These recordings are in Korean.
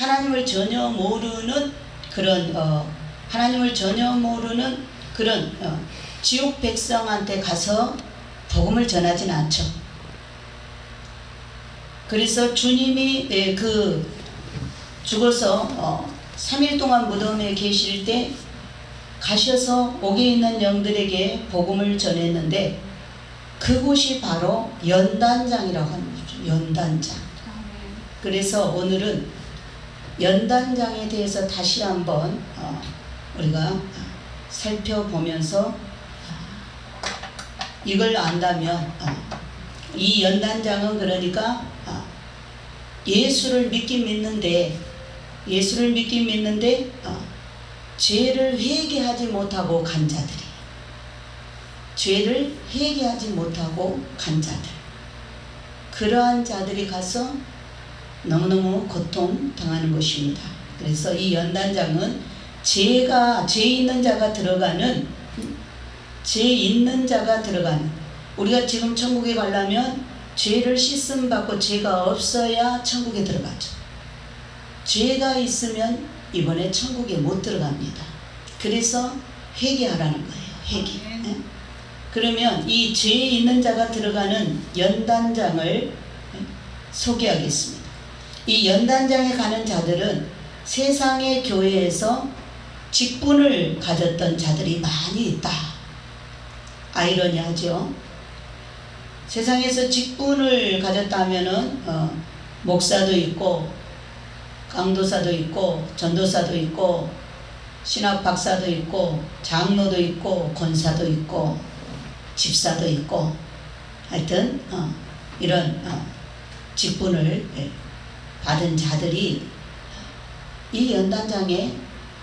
하나님을 전혀 모르는 그런 하나님을 전혀 모르는 그런 지옥 백성한테 가서 복음을 전하진 않죠. 그래서 주님이 죽어서 3일 동안 무덤에 계실 때 가셔서 옥에 있는 영들에게 복음을 전했는데 그곳이 바로 연단장이라고 하는 거죠. 연단장. 그래서 오늘은 연단장에 대해서 다시 한번 우리가 살펴보면서 이걸 안다면 이 연단장은 그러니까 예수를 믿긴 믿는데 죄를 회개하지 못하고 간 자들이 죄를 회개하지 못하고 간 자들, 그러한 자들이 가서 너무너무 고통당하는 것입니다. 그래서 이 연단장은 죄 있는 자가 들어가는 우리가 지금 천국에 가려면 죄를 씻음 받고 죄가 없어야 천국에 들어가죠. 죄가 있으면 이번에 천국에 못 들어갑니다. 그래서 회개하라는 거예요. 회개. 네? 그러면 이 죄 있는 자가 들어가는 연단장을 소개하겠습니다. 이 연단장에 가는 자들은 세상의 교회에서 직분을 가졌던 자들이 많이 있다. 아이러니하죠. 세상에서 직분을 가졌다면은 목사도 있고 강도사도 있고 전도사도 있고 신학 박사도 있고 장로도 있고 권사도 있고 집사도 있고 하여튼 이런 직분을 받은 자들이 이 연단장에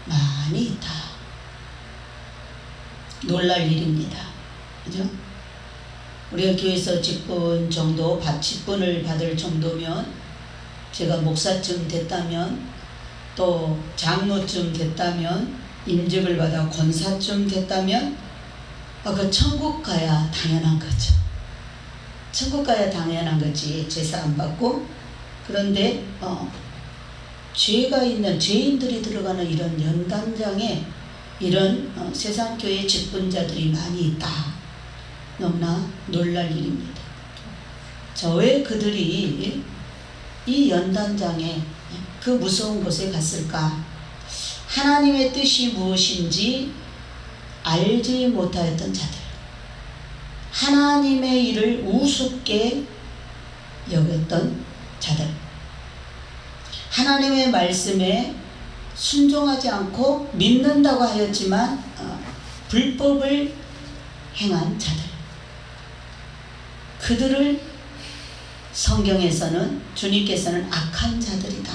많이 있다. 놀랄 일입니다. 그죠? 우리가 교회에서 직분을 받을 정도면, 제가 목사쯤 됐다면, 또 장로쯤 됐다면, 임직을 받아 권사쯤 됐다면, 그 천국 가야 당연한 거죠. 천국 가야 당연한 거지. 제사 안 받고. 그런데 죄가 있는 죄인들이 들어가는 이런 연단장에 이런 세상교회 직분자들이 많이 있다. 너무나 놀랄 일입니다. 자, 왜 그들이 이 연단장에 그 무서운 곳에 갔을까? 하나님의 뜻이 무엇인지 알지 못하였던 자들, 하나님의 일을 우습게 여겼던 자들, 하나님의 말씀에 순종하지 않고 믿는다고 하였지만 불법을 행한 자들, 그들을 성경에서는 주님께서는 악한 자들이다.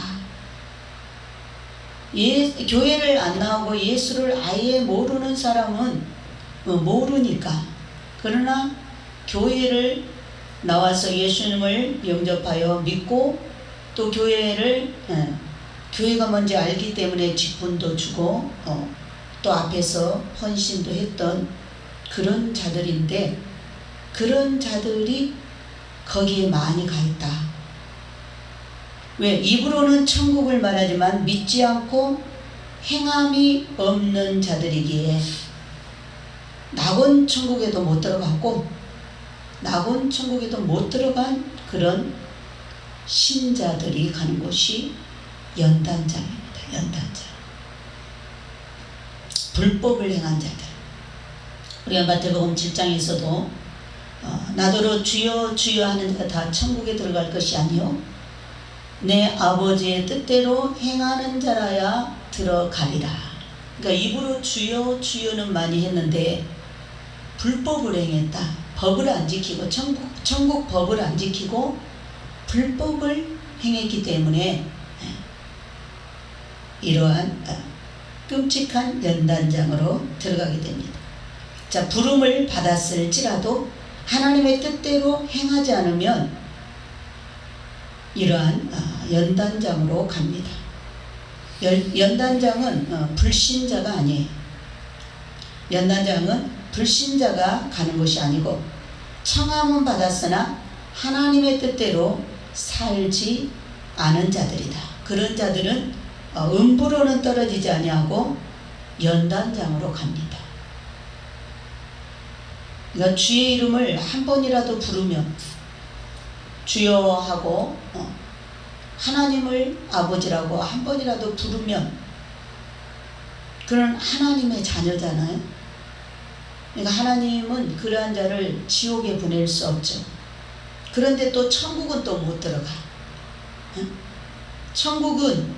교회를 안 나오고 예수를 아예 모르는 사람은 모르니까, 그러나 교회를 나와서 예수님을 영접하여 믿고 또 교회가 뭔지 알기 때문에 직분도 주고 또 앞에서 헌신도 했던 그런 자들인데, 그런 자들이 거기에 많이 가 있다. 왜? 입으로는 천국을 말하지만 믿지 않고 행함이 없는 자들이기에 낙원 천국에도 못 들어갔고 낙원 천국에도 못 들어간 그런 신자들이 가는 곳이 연단장입니다. 연단장. 불법을 행한 자들. 우리가 마태복음 7장에서도 나더러 주여 주여 하는 자가 다 천국에 들어갈 것이 아니요 내 아버지의 뜻대로 행하는 자라야 들어가리라. 그러니까 입으로 주여 주여는 많이 했는데 불법을 행했다. 법을 안 지키고 천국 법을 안 지키고 불법을 행했기 때문에 이러한 끔찍한 연단장으로 들어가게 됩니다. 자, 부름을 받았을지라도 하나님의 뜻대로 행하지 않으면 이러한 연단장으로 갑니다. 연단장은 불신자가 아니에요. 연단장은 불신자가 가는 것이 아니고 청함은 받았으나 하나님의 뜻대로 살지 않은 자들이다. 그런 자들은 음부로는 떨어지지 아니하고 연단장으로 갑니다. 그러니까 주의 이름을 한 번이라도 부르면, 주여 하고 하나님을 아버지라고 한 번이라도 부르면 그런 하나님의 자녀잖아요. 그러니까 하나님은 그러한 자를 지옥에 보낼 수 없죠. 그런데 또 천국은 또 못 들어가. 천국은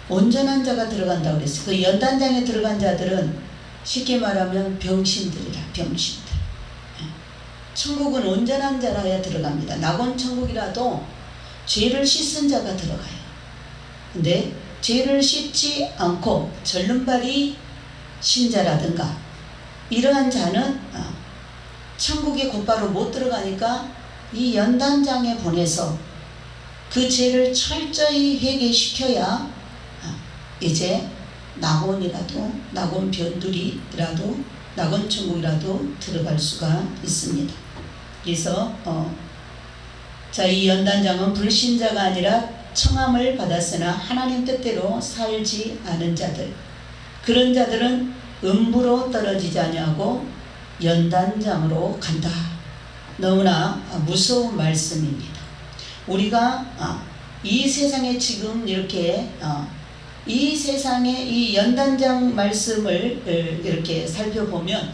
온전한 자가 들어간다고 그랬어요. 그 연단장에 들어간 자들은 쉽게 말하면 병신들이라, 병신들. 천국은 온전한 자라야 들어갑니다. 낙원 천국이라도 죄를 씻은 자가 들어가요. 근데 죄를 씻지 않고 절름발이 신자라든가 이러한 자는 천국에 곧바로 못 들어가니까 이 연단장에 보내서 그 죄를 철저히 회개시켜야 이제 낙원이라도, 낙원 변두리라도, 낙원 천국이라도 들어갈 수가 있습니다. 그래서 자, 이 연단장은 불신자가 아니라 청함을 받았으나 하나님 뜻대로 살지 않은 자들, 그런 자들은 음부로 떨어지지 아니하고 연단장으로 간다. 너무나 무서운 말씀입니다. 우리가 이 세상에 지금 이렇게 이 세상의 이 연단장 말씀을 이렇게 살펴보면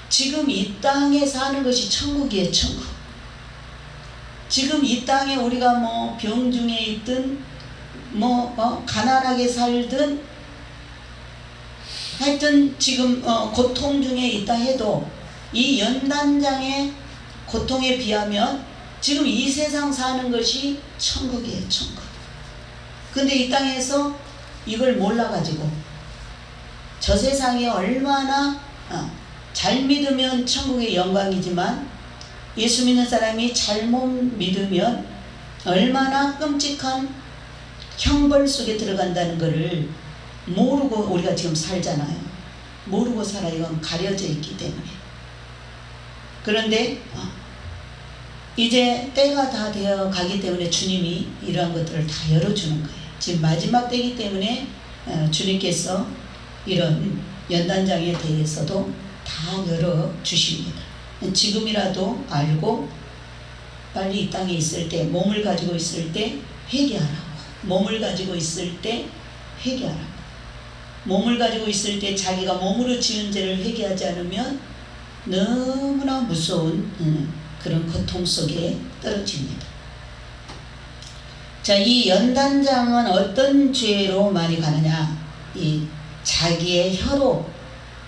지금 이 땅에 사는 것이 천국이에요. 천국. 지금 이 땅에 우리가 뭐 병중에 있든 가난하게 살든 하여튼 지금 고통 중에 있다 해도 이 연단장의 고통에 비하면 지금 이 세상 사는 것이 천국이에요. 천국. 근데 이 땅에서 이걸 몰라가지고 저 세상이 얼마나 잘 믿으면 천국의 영광이지만 예수 믿는 사람이 잘못 믿으면 얼마나 끔찍한 형벌 속에 들어간다는 것을 모르고 우리가 지금 살잖아요. 모르고 살아. 이건 가려져 있기 때문에. 그런데 이제 때가 다 되어 가기 때문에 주님이 이러한 것들을 다 열어주는 거예요. 지금 마지막 때이기 때문에 주님께서 이런 연단장에 대해서도 다 열어주십니다. 지금이라도 알고 빨리 이 땅에 있을 때, 몸을 가지고 있을 때 회개하라고. 몸을 가지고 있을 때 회개하라고. 몸을 가지고 있을 때 자기가 몸으로 지은 죄를 회개하지 않으면 너무나 무서운 그런 고통 속에 떨어집니다. 자, 이 연단장은 어떤 죄로 많이 가느냐? 이 자기의 혀로,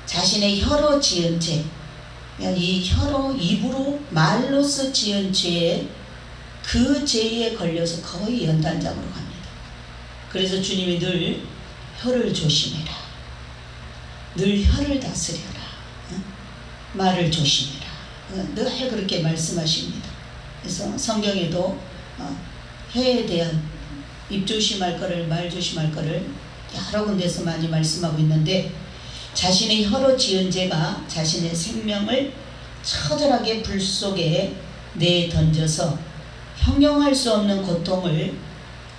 자신의 혀로 지은 죄, 이 혀로, 입으로, 말로써 지은 죄에 그 죄에 걸려서 거의 연단장으로 갑니다. 그래서 주님이 늘 혀를 조심해라. 늘 혀를 다스려라. 말을 조심해라. 늘 그렇게 말씀하십니다. 그래서 성경에도 혀에 대한 입 조심할 거를, 말 조심할 거를 여러 군데서 많이 말씀하고 있는데, 자신의 혀로 지은 죄가 자신의 생명을 처절하게 불 속에 내던져서 형용할 수 없는 고통을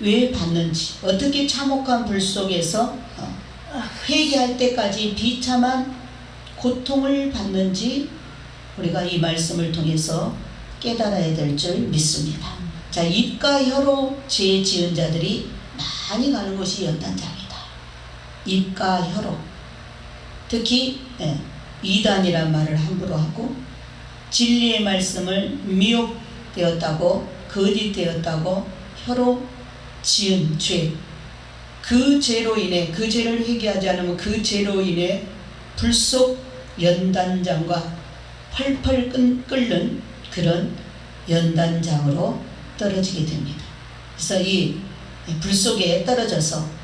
왜 받는지, 어떻게 참혹한 불 속에서 회개할 때까지 비참한 고통을 받는지 우리가 이 말씀을 통해서 깨달아야 될 줄 믿습니다. 자, 입과 혀로 죄 지은 자들이 많이 가는 곳이 연단장이다. 입과 혀로. 특히 이단이란 말을 함부로 하고 진리의 말씀을 미혹되었다고, 거짓되었다고 혀로 지은 죄, 그 죄로 인해, 그 죄를 회개하지 않으면 그 죄로 인해 불속 연단장과 펄펄 끓는 그런 연단장으로 떨어지게 됩니다. 그래서 이 불속에 떨어져서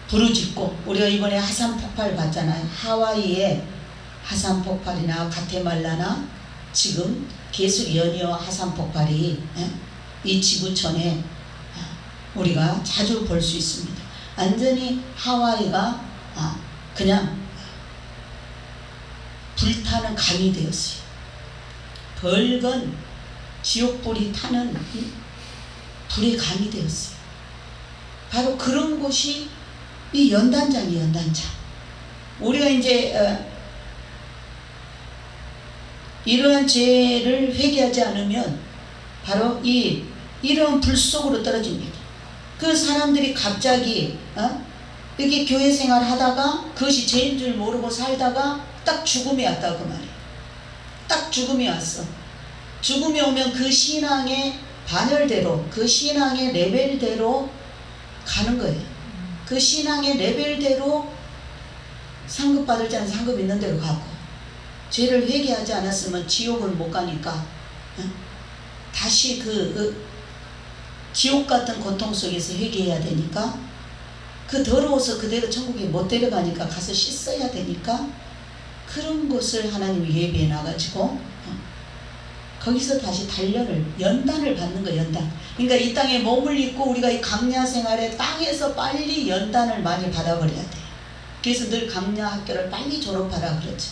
부르짖고, 우리가 이번에 화산 폭발 봤잖아요. 하와이에 화산 폭발이나 가테말라나 지금 계속 연이어 화산 폭발이 이 지구촌에 우리가 자주 볼 수 있습니다. 완전히 하와이가 그냥 불타는 강이 되었어요. 벌건 지옥불이 타는 불의 강이 되었어요. 바로 그런 곳이 이 연단장이에요. 연단장. 우리가 이제 이러한 죄를 회개하지 않으면 바로 이런 불 속으로 떨어집니다. 그 사람들이 갑자기 이렇게 교회 생활 하다가 그것이 죄인 줄 모르고 살다가 딱 죽음이 왔다 그 말이에요. 딱 죽음이 왔어. 죽음이 오면 그 신앙의 반열대로, 그 신앙의 레벨대로 가는 거예요. 그 신앙의 레벨대로 상급 받을 자는 상급 있는 대로 가고, 죄를 회개하지 않았으면 지옥을 못 가니까 다시 그 지옥 같은 고통 속에서 회개해야 되니까, 그 더러워서 그대로 천국에 못 데려가니까 가서 씻어야 되니까 그런 곳을 하나님이 예비해 놔가지고 거기서 다시 연단을 받는 거예요. 연단. 그러니까 이 땅에 몸을 입고 우리가 이 강야 생활에 땅에서 빨리 연단을 많이 받아버려야 돼요. 그래서 늘 강야 학교를 빨리 졸업하라 그러죠.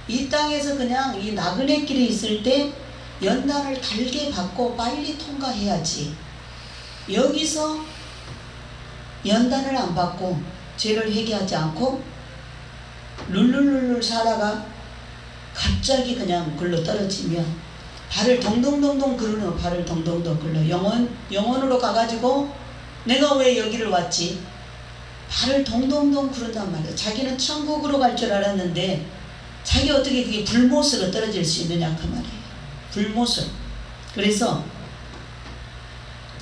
이 땅에서 그냥 이 나그네 길에 있을 때 연단을 달게 받고 빨리 통과해야지, 여기서 연단을 안 받고 죄를 회개하지 않고 룰룰룰룰 살다가 갑자기 그냥 글로 떨어지면 발을 동동동동 굴러, 발을 동동동 굴러 영혼으로 가가지고 내가 왜 여기를 왔지? 발을 동동동 구른단 말이에요. 자기는 천국으로 갈 줄 알았는데 자기 어떻게 그게 불못으로 떨어질 수 있느냐 그 말이에요. 불못으로. 그래서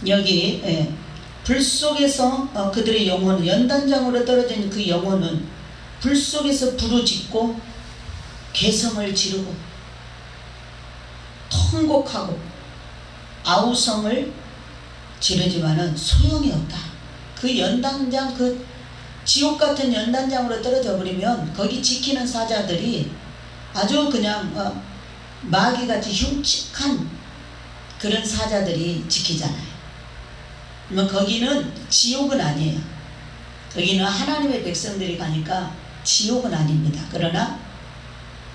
여기 불 속에서 그들의 영혼은, 연단장으로 떨어진 그 영혼은 불 속에서 부르짖고 개성을 지르고 통곡하고 아우성을 지르지만은 소용이 없다. 그 연단장, 그 지옥 같은 연단장으로 떨어져 버리면 거기 지키는 사자들이 아주 그냥 마귀같이 흉측한 그런 사자들이 지키잖아요. 그러면 거기는 지옥은 아니에요. 거기는 하나님의 백성들이 가니까 지옥은 아닙니다. 그러나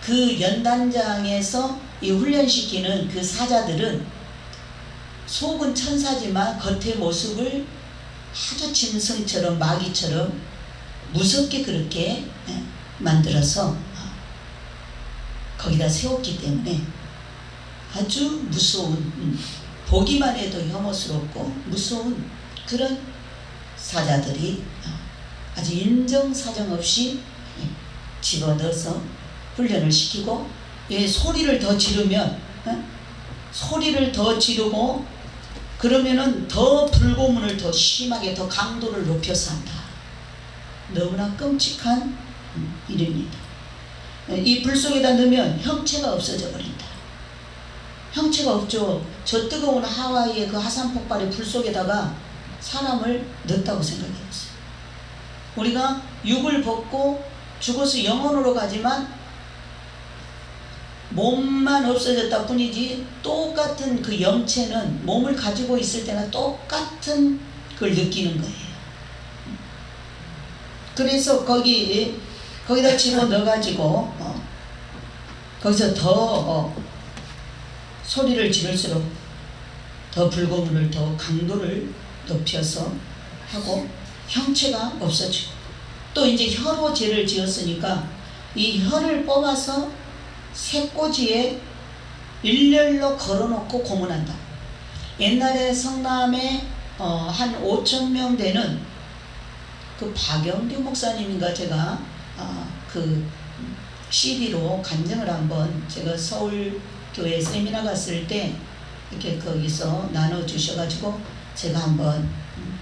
그 연단장에서 이 훈련시키는 그 사자들은 속은 천사지만 겉의 모습을 아주 짐승처럼 마귀처럼 무섭게 그렇게 만들어서 거기다 세웠기 때문에 아주 무서운, 보기만 해도 혐오스럽고 무서운 그런 사자들이 아주 인정사정 없이 집어넣어서 훈련을 시키고, 소리를 더 지르면 소리를 더 지르고 그러면은 더 불고문을 더 심하게, 더 강도를 높여서 한다. 너무나 끔찍한 일입니다. 이 불 속에다 넣으면 형체가 없어져 버린다. 형체가 없죠. 저 뜨거운 하와이의 그 화산 폭발의 불 속에다가 사람을 넣었다고 생각해보세요. 우리가 육을 벗고 죽어서 영혼으로 가지만 몸만 없어졌다 뿐이지 똑같은 그 영체는 몸을 가지고 있을 때나 똑같은 걸 느끼는 거예요. 그래서 거기다 집어넣어가지고 거기서 더 소리를 지를수록 더 불고문을, 더 강도를 높여서 하고 형체가 없어지고, 또 이제 혀로 죄를 지었으니까 이 혀를 뽑아서 새꼬지에 일렬로 걸어놓고 고문한다. 옛날에 성남에 한 5,000명 되는 그 박영규 목사님인가, 제가 그 CD로 간증을 한번, 제가 서울교회 세미나 갔을 때 이렇게 거기서 나눠주셔가지고 제가 한번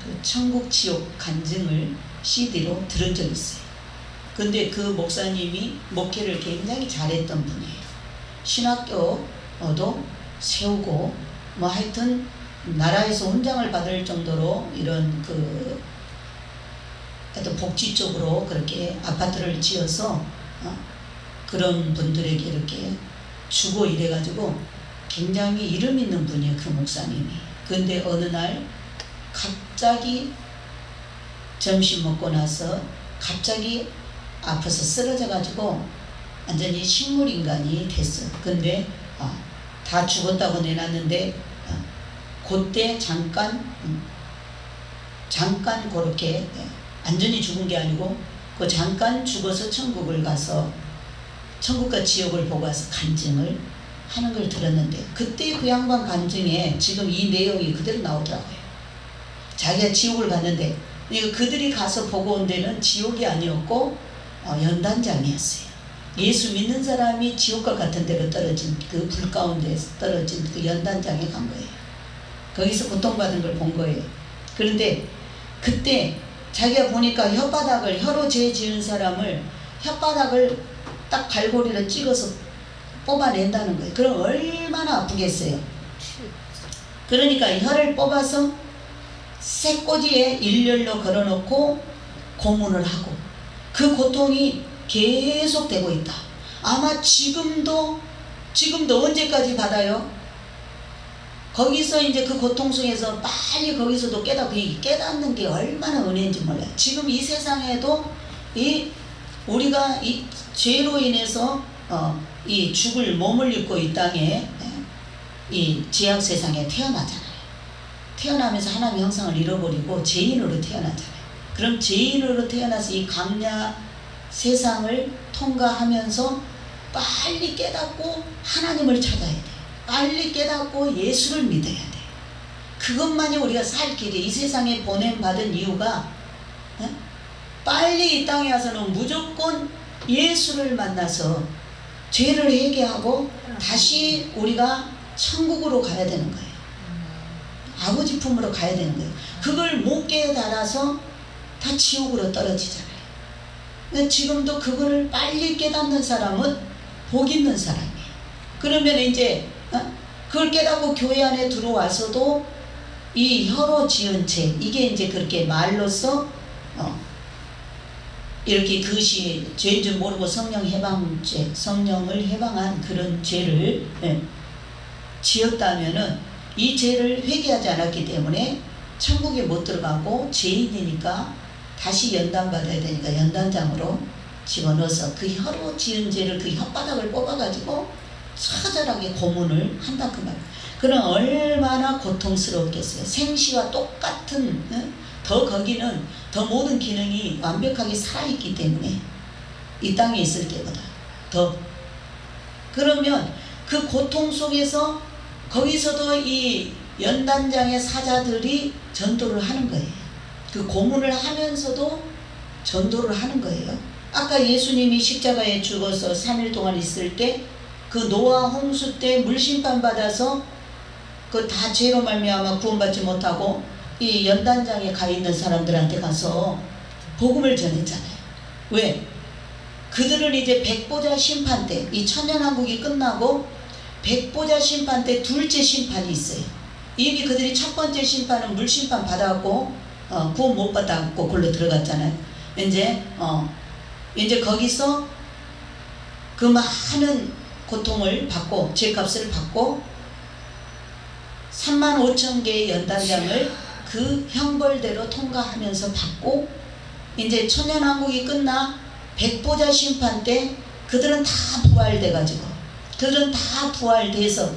그 천국 지옥 간증을 CD로 들은 적이 있어요. 근데 그 목사님이 목회를 굉장히 잘했던 분이에요. 신학교도 세우고 뭐 하여튼 나라에서 훈장을 받을 정도로 이런 그 하여튼 복지 쪽으로 그렇게 아파트를 지어서 그런 분들에게 이렇게 주고 이래가지고 굉장히 이름 있는 분이에요, 그 목사님이. 근데 어느 날 갑자기 점심 먹고 나서 갑자기 아파서 쓰러져가지고 완전히 식물인간이 됐어. 근데 다 죽었다고 내놨는데 그때 잠깐 잠깐 그렇게 완전히 죽은 게 아니고 그 잠깐 죽어서 천국을 가서 천국과 지옥을 보고 와서 간증을 하는 걸 들었는데, 그때 그 양반 간증에 지금 이 내용이 그대로 나오더라고요. 자기가 지옥을 갔는데, 그들이 가서 보고 온 데는 지옥이 아니었고 연단장이었어요. 예수 믿는 사람이 지옥과 같은 데로 떨어진, 그 불 가운데 떨어진 그 연단장에 간 거예요. 거기서 고통받은 걸 본 거예요. 그런데 그때 자기가 보니까 혓바닥을, 혀로 죄 지은 사람을 혓바닥을 딱 갈고리로 찍어서 뽑아낸다는 거예요. 그럼 얼마나 아프겠어요. 그러니까 혀를 뽑아서 쇠꼬지에 일렬로 걸어놓고 고문을 하고 그 고통이 계속되고 있다. 아마 지금도 언제까지 받아요? 거기서 이제 그 고통 속에서 빨리 거기서도 깨닫는 게 얼마나 은혜인지 몰라요. 지금 이 세상에도 우리가 이 죄로 인해서 이 죽을 몸을 입고 이 땅에, 이 죄악 세상에 태어나잖아요. 태어나면서 하나님의 형상을 잃어버리고 죄인으로 태어나잖아요. 그럼 죄인으로 태어나서 이 강야 세상을 통과하면서 빨리 깨닫고 하나님을 찾아야 돼. 빨리 깨닫고 예수를 믿어야 돼. 그것만이 우리가 살 길이, 이 세상에 보냄받은 이유가 빨리 이 땅에 와서는 무조건 예수를 만나서 죄를 회개하고 다시 우리가 천국으로 가야 되는 거예요. 아버지 품으로 가야 되는 거예요. 그걸 못 깨달아서 다 지옥으로 떨어지잖아요. 근데 지금도 그거를 빨리 깨닫는 사람은 복 있는 사람이에요. 그러면 이제 그걸 깨닫고 교회 안에 들어와서도 이 혀로 지은 죄, 이게 이제 그렇게 말로써 이렇게 그것이 죄인 줄 모르고 성령을 해방한 그런 죄를 지었다면은 이 죄를 회개하지 않았기 때문에 천국에 못 들어가고 죄인이니까 다시 연단받아야 되니까 연단장으로 집어넣어서 그 혀로 지은 죄를 그 혓바닥을 뽑아가지고 처절하게 고문을 한다 그 말. 그럼 얼마나 고통스럽겠어요. 생시와 똑같은, 더 거기는 더 모든 기능이 완벽하게 살아있기 때문에 이 땅에 있을 때보다 더. 그러면 그 고통 속에서 거기서도 이 연단장의 사자들이 전도를 하는 거예요. 그 고문을 하면서도 전도를 하는 거예요. 아까 예수님이 십자가에 죽어서 3일 동안 있을 때 그 노아 홍수 때 물심판 받아서 그 다 죄로 말미암아 구원받지 못하고 이 연단장에 가 있는 사람들한테 가서 복음을 전했잖아요. 왜? 그들은 이제 백보자 심판 때, 이 천년왕국이 끝나고 백보자 심판 때 둘째 심판이 있어요. 이미 그들이 첫 번째 심판은 물심판 받아갖고 구원 못 받아갖고 골로 들어갔잖아요. 이제 거기서 그 많은 고통을 받고 죄값을 받고 35,000개의 연단장을 그 형벌대로 통과하면서 받고 이제 천년왕국이 끝나 백보자 심판 때 그들은 다 부활돼가지고 그들은 다 부활돼서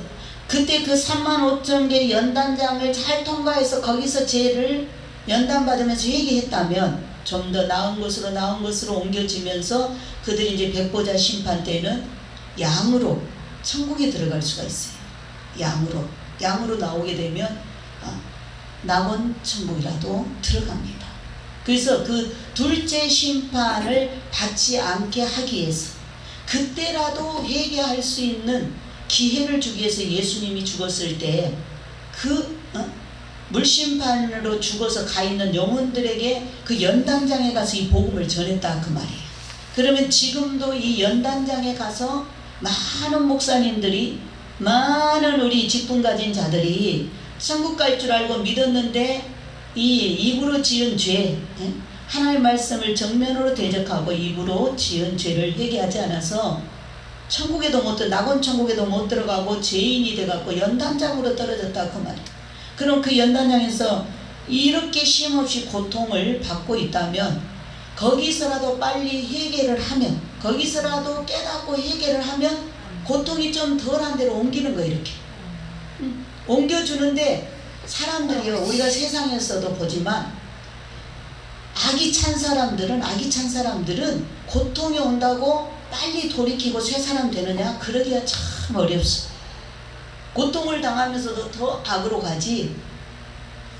그때 그 35,000개 연단장을 잘 통과해서 거기서 죄를 연단받으면서 회개했다면 좀 더 나은 곳으로 옮겨지면서 그들이 이제 백보자 심판 때는 양으로 천국에 들어갈 수가 있어요. 양으로 나오게 되면 낙원 천국이라도 들어갑니다. 그래서 그 둘째 심판을 받지 않게 하기 위해서 그때라도 회개할 수 있는 기회를 주기 위해서 예수님이 죽었을 때 그 물심판으로 죽어서 가 있는 영혼들에게 그 연단장에 가서 이 복음을 전했다 그 말이에요. 그러면 지금도 이 연단장에 가서 많은 목사님들이, 많은 우리 직분 가진 자들이 천국 갈 줄 알고 믿었는데 이 입으로 지은 죄, 하나님의 말씀을 정면으로 대적하고 입으로 지은 죄를 회개하지 않아서 천국에도 낙원 천국에도 못 들어가고 죄인이 돼갖고 연단장으로 떨어졌다 그 말이에요. 그럼 그 연단장에서 이렇게 쉼없이 고통을 받고 있다면 거기서라도 빨리 회개를 하면, 거기서라도 깨닫고 회개를 하면 고통이 좀 덜한 데로 옮기는 거예요. 이렇게 옮겨주는데 사람들이요, 우리가 세상에서도 보지만 악이 찬 사람들은 고통이 온다고 빨리 돌이키고 새 사람 되느냐? 그러기가 참 어렵소. 고통을 당하면서도 더 악으로 가지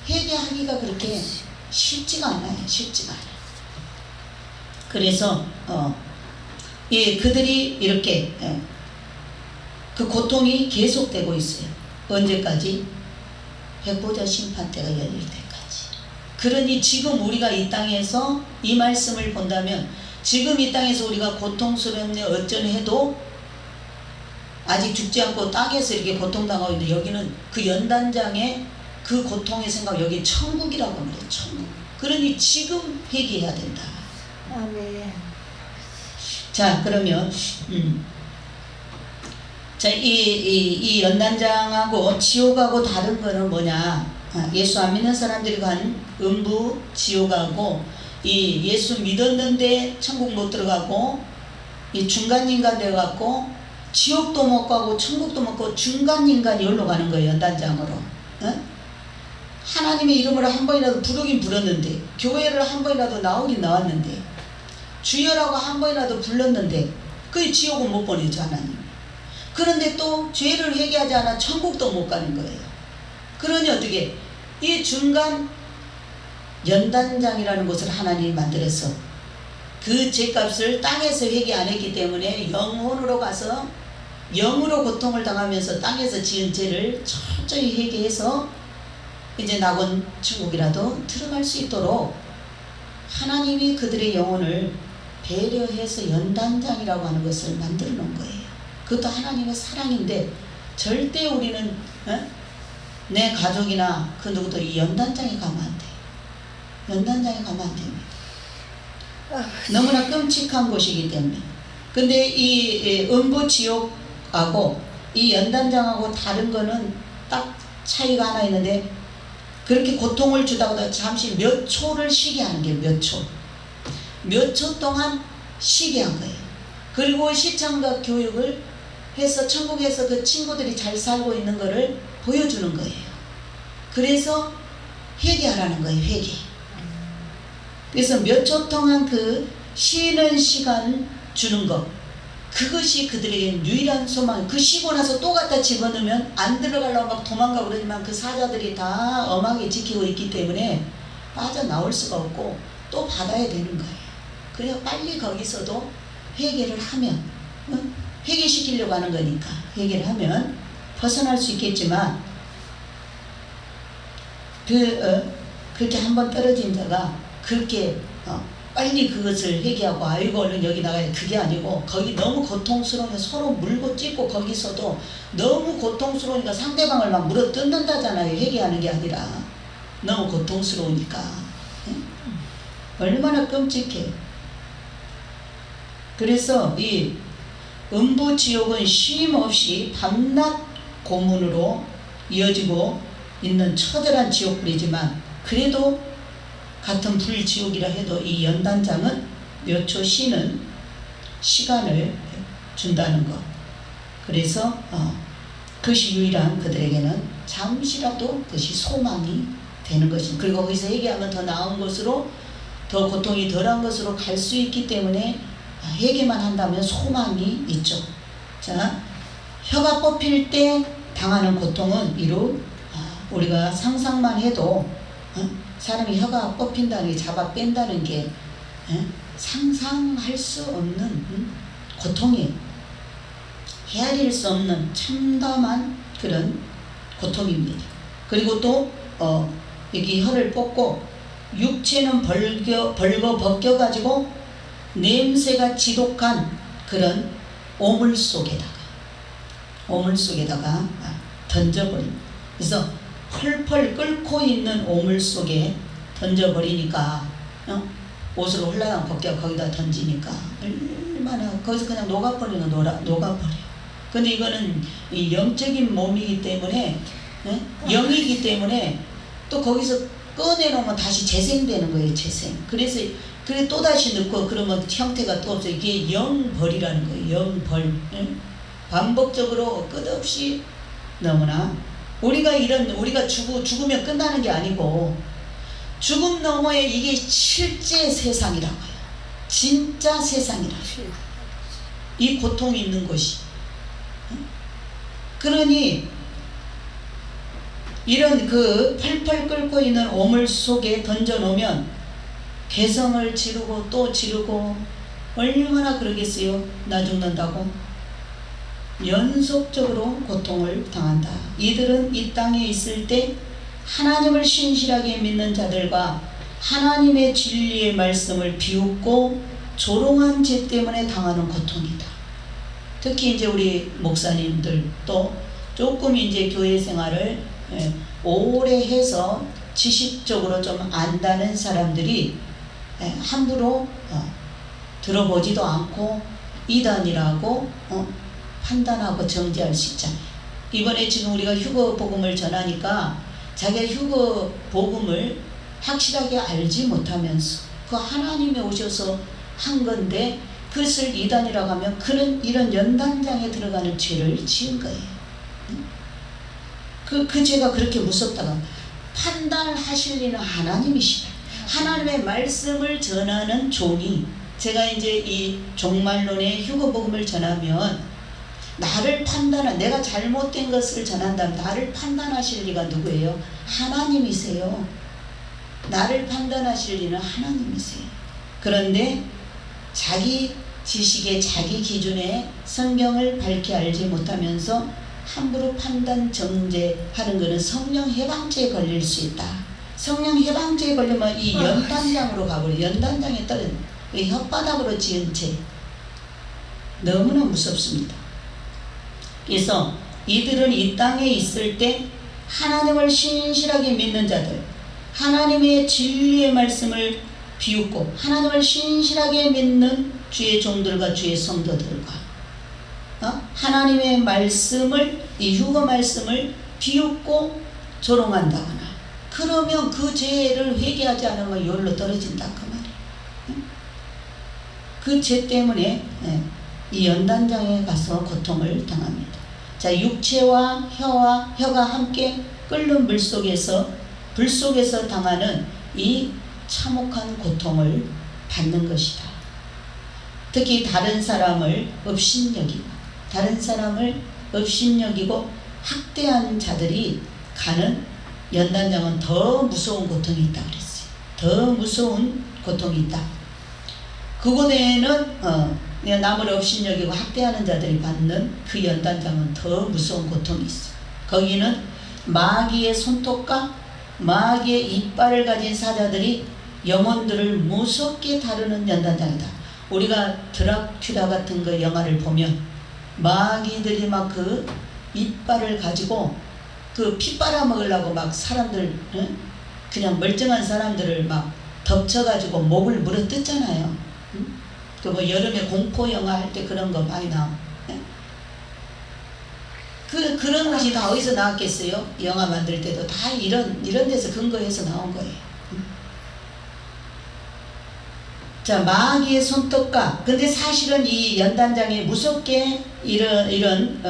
회개하기가 그렇게 쉽지가 않아요. 그래서 그들이 이렇게 그 고통이 계속되고 있어요. 언제까지? 백보자 심판 때가 열릴 때까지. 그러니 지금 우리가 이 땅에서 이 말씀을 본다면 지금 이 땅에서 우리가 고통스럽네 어쩌네 해도 아직 죽지 않고 땅에서 이렇게 고통당하고 있는데 여기는 그 연단장의 그 고통의 생각, 여기 천국이라고 합니다. 천국. 그러니 지금 회개해야 된다. 아멘. 자, 그러면 자, 이 연단장하고 지옥하고 다른 거는 뭐냐? 예수 안 믿는 사람들이 간 음부 지옥하고 이 예수 믿었는데 천국 못 들어가고 이 중간인간 되어갖고 지옥도 못 가고 천국도 못 가고 중간인간이 여기로 가는 거예요. 연단장으로. 하나님의 이름으로 한 번이라도 부르긴 불렀는데, 교회를 한 번이라도 나오긴 나왔는데, 주여라고 한 번이라도 불렀는데 그 지옥은 못 보내죠, 하나님. 그런데 또 죄를 회개하지 않아 천국도 못 가는 거예요. 그러니 어떻게 이 중간 연단장이라는 곳을 하나님이 만들어서 그 죄값을 땅에서 회개 안 했기 때문에 영혼으로 가서 영으로 고통을 당하면서 땅에서 지은 죄를 철저히 회개해서 이제 낙원 천국이라도 들어갈 수 있도록 하나님이 그들의 영혼을 배려해서 연단장이라고 하는 것을 만들어 놓은 거예요. 그것도 하나님의 사랑인데 절대 우리는 내 가족이나 그 누구도 이 연단장에 가면 안 돼. 연단장에 가면 안 됩니다. 너무나 끔찍한 곳이기 때문에. 근데 이 음부 지옥하고 이 연단장하고 다른 거는 딱 차이가 하나 있는데, 그렇게 고통을 주다가 잠시 몇 초를 쉬게 하는 게 몇 초. 몇 초 동안 쉬게 한 거예요. 그리고 시청각 교육을 해서 천국에서 그 친구들이 잘 살고 있는 거를 보여주는 거예요. 그래서 회개하라는 거예요. 회개. 그래서 몇 초 동안 그 쉬는 시간 주는 것, 그것이 그들에게 유일한 소망. 그 쉬고 나서 또 갖다 집어넣으면 안 들어가려고 막 도망가고 그러지만 그 사자들이 다 엄하게 지키고 있기 때문에 빠져나올 수가 없고 또 받아야 되는 거예요. 그래야 빨리 거기서도 회개를 하면, 회개시키려고 하는 거니까 회개를 하면 벗어날 수 있겠지만, 그렇게 한번 떨어진 자가 그렇게 빨리 그것을 회개하고 아이고 얼른 여기 나가야, 그게 아니고 거기 너무 고통스러우면 서로 물고 찢고 거기서도 너무 고통스러우니까 상대방을 막 물어 뜯는다잖아요. 회개하는 게 아니라 너무 고통스러우니까. 얼마나 끔찍해. 그래서 이 음부 지옥은 쉼 없이 밤낮 고문으로 이어지고 있는 처절한 지옥불이지만, 그래도 같은 불지옥이라 해도 이 연단장은 몇 초 쉬는 시간을 준다는 것. 그래서 그것이 유일한 그들에게는 잠시라도 그것이 소망이 되는 것입니다. 그리고 거기서 회개하면 더 나은 것으로, 더 고통이 덜한 것으로 갈 수 있기 때문에 회개만 한다면 소망이 있죠. 자, 혀가 뽑힐 때 당하는 고통은 비록 우리가 상상만 해도 사람이 혀가 뽑힌다는 게, 잡아 뺀다는 게 상상할 수 없는 고통이에요. 헤아릴 수 없는 참담한 그런 고통입니다. 그리고 또 여기 혀를 뽑고 육체는 벌거 벗겨가지고 냄새가 지독한 그런 오물 속에다가 던져버립니다. 그래서 펄펄 끓고 있는 오물 속에 던져버리니까 옷을 홀라당 벗겨 거기다 던지니까 얼마나 거기서 그냥 녹아버리는 녹아버려. 근데 이거는 이 영적인 몸이기 때문에, 영이기 때문에 또 거기서 꺼내놓으면 다시 재생되는 거예요. 재생. 그래서 그래 또다시 넣고 그러면 형태가 또 없어요. 이게 영벌이라는 거예요. 영벌. 반복적으로 끝없이. 너무나 우리가 죽으면 끝나는 게 아니고 죽음 너머에 이게 실제 세상이라고요. 진짜 세상이라고요. 이 고통이 있는 곳이. 그러니 이런 그 펄펄 끓고 있는 오물 속에 던져놓으면 개성을 지르고 또 지르고 얼마나 그러겠어요. 나 죽는다고 연속적으로 고통을 당한다. 이들은 이 땅에 있을 때 하나님을 신실하게 믿는 자들과 하나님의 진리의 말씀을 비웃고 조롱한 죄 때문에 당하는 고통이다. 특히 이제 우리 목사님들 또 조금 이제 교회 생활을 오래 해서 지식적으로 좀 안다는 사람들이 함부로 들어보지도 않고 이단이라고 판단하고 정죄할 수 있잖아요. 이번에 지금 우리가 휴거 복음을 전하니까 자기가 휴거 복음을 확실하게 알지 못하면서 그 하나님이 오셔서 한 건데 그것을 이단이라고 하면 그런 이런 연단장에 들어가는 죄를 지은 거예요. 그 죄가 그렇게 무섭다가 판단하실 리는 하나님이시다. 하나님의 말씀을 전하는 종이 제가 이제 이 종말론의 휴거복음을 전하면 나를 내가 잘못된 것을 전한다면 나를 판단하실 리가 누구예요? 하나님이세요. 나를 판단하실 리는 하나님이세요. 그런데 자기 지식에 자기 기준에 성경을 밝게 알지 못하면서 함부로 판단 정죄하는 것은 성령 해방죄에 걸릴 수 있다. 성령 해방죄에 걸리면 이 연단장으로 가버려. 연단장에 떨어진 혓바닥으로 지은 죄 너무나 무섭습니다. 그래서 이들은 이 땅에 있을 때 하나님을 신실하게 믿는 자들, 하나님의 진리의 말씀을 비웃고 하나님을 신실하게 믿는 주의 종들과 주의 성도들과 하나님의 말씀을 이 휴거 말씀을 비웃고 조롱한다거나 그러면 그 죄를 회개하지 않으면 열로 떨어진다 그 말이에요. 그 죄 때문에 이 연단장에 가서 고통을 당합니다. 자, 육체와 혀가 함께 끓는 불 속에서 당하는 이 참혹한 고통을 받는 것이다. 특히 다른 사람을 업신여기고 학대한 자들이 가는 연단장은 더 무서운 고통이 있다 그랬어요. 더 무서운 고통이 있다. 그곳에는 남을 업신여기고 학대하는 자들이 받는 그 연단장은 더 무서운 고통이 있어요. 거기는 마귀의 손톱과 마귀의 이빨을 가진 사자들이 영혼들을 무섭게 다루는 연단장이다. 우리가 드라큘라 같은 그 영화를 보면 마귀들이 막 그 이빨을 가지고 그 피 빨아먹으려고 막 사람들 그냥 멀쩡한 사람들을 막 덮쳐가지고 목을 물어뜯잖아요. 그 뭐 여름에 공포 영화 할 때 그런 거 많이 나와. 그런 것이 다 어디서 나왔겠어요? 영화 만들 때도 다 이런 데서 근거해서 나온 거예요. 자, 마귀의 손톱과 근데 사실은 이 연단장에 무섭게 이런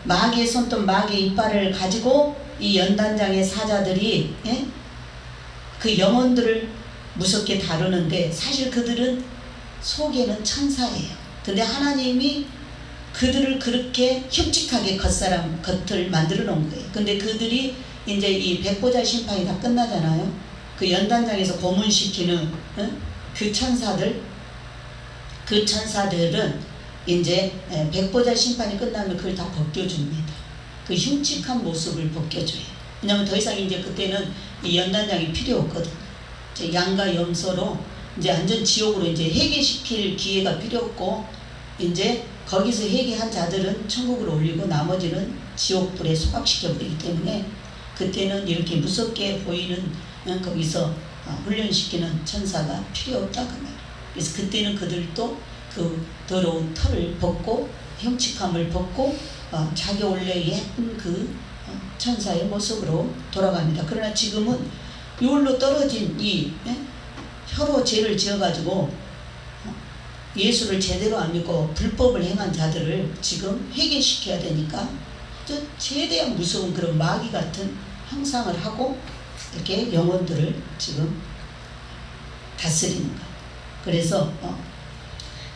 마귀의 손톱, 마귀의 이빨을 가지고 이 연단장의 사자들이 그 영혼들을 무섭게 다루는데 사실 그들은 속에는 천사예요. 근데 하나님이 그들을 그렇게 흉측하게 겉을 만들어 놓은 거예요. 근데 그들이 이제 이 백보자 심판이 다 끝나잖아요. 그 연단장에서 고문시키는 그 천사들은 이제 백보자 심판이 끝나면 그걸 다 벗겨줍니다. 그 흉측한 모습을 벗겨줘요. 왜냐하면 더 이상 이제 그때는 이 연단장이 필요 없거든. 이제 양과 염소로 이제 완전 지옥으로 이제 회개시킬 기회가 필요 없고 이제 거기서 회개한 자들은 천국으로 올리고 나머지는 지옥불에 소각시켜버리기 때문에 그때는 이렇게 무섭게 보이는 거기서 훈련시키는 천사가 필요 없다 그 말이에요. 그래서 그때는 그들도 그 더러운 털을 벗고 흉측함을 벗고 자기 원래 예쁜 그 천사의 모습으로 돌아갑니다. 그러나 지금은 이걸로 떨어진 이 혀로 죄를 지어가지고 예수를 제대로 안 믿고 불법을 행한 자들을 지금 회개시켜야 되니까 최대한 무서운 그런 마귀 같은 형상을 하고 이렇게 영혼들을 지금 다스리는 것. 그래서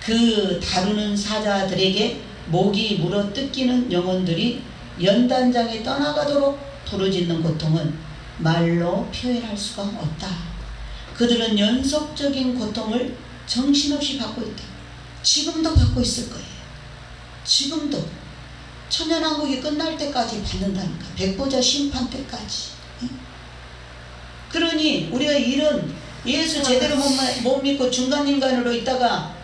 그 다루는 사자들에게 목이 물어 뜯기는 영혼들이 연단장에 떠나가도록 부르짖는 고통은 말로 표현할 수가 없다. 그들은 연속적인 고통을 정신없이 받고 있다. 지금도 받고 있을 거예요. 지금도 천년왕국이 끝날 때까지 받는다니까. 백보자 심판 때까지. 그러니 우리가 이런 예수 제대로 못 믿고 중간인간으로 있다가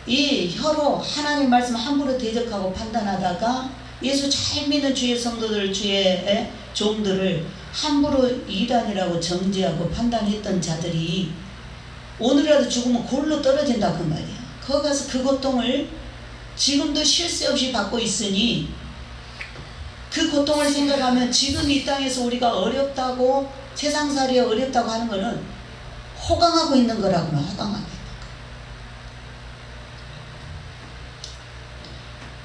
이 혀로 하나님 말씀 함부로 대적하고 판단하다가 예수 잘 믿는 주의 성도들, 주의 종들을 함부로 이단이라고 정죄하고 판단했던 자들이 오늘이라도 죽으면 골로 떨어진다 그 말이야. 거기 가서 그 고통을 지금도 쉴 새 없이 받고 있으니 그 고통을 생각하면 지금 이 땅에서 우리가 어렵다고 세상살이에 어렵다고 하는 거는 호강하고 있는 거라고는 호강하고 있는 거.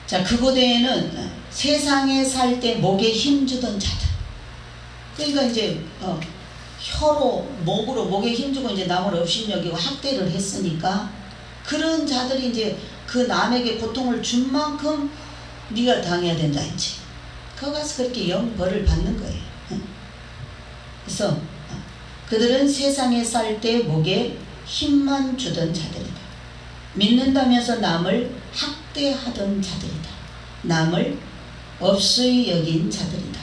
자, 그곳에는 세상에 살 때 목에 힘주던 자들. 그러니까 이제 혀로 목으로 목에 힘주고 이제 남을 업신여기고 학대를 했으니까 그런 자들이 이제 그 남에게 고통을 준 만큼 네가 당해야 된다 이제. 거기 가서 그렇게 영벌을 받는 거예요. 그래서 그들은 세상에 살 때 목에 힘만 주던 자들이다. 믿는다면서 남을 학대하던 자들이다. 남을 없이 여긴 자들이다.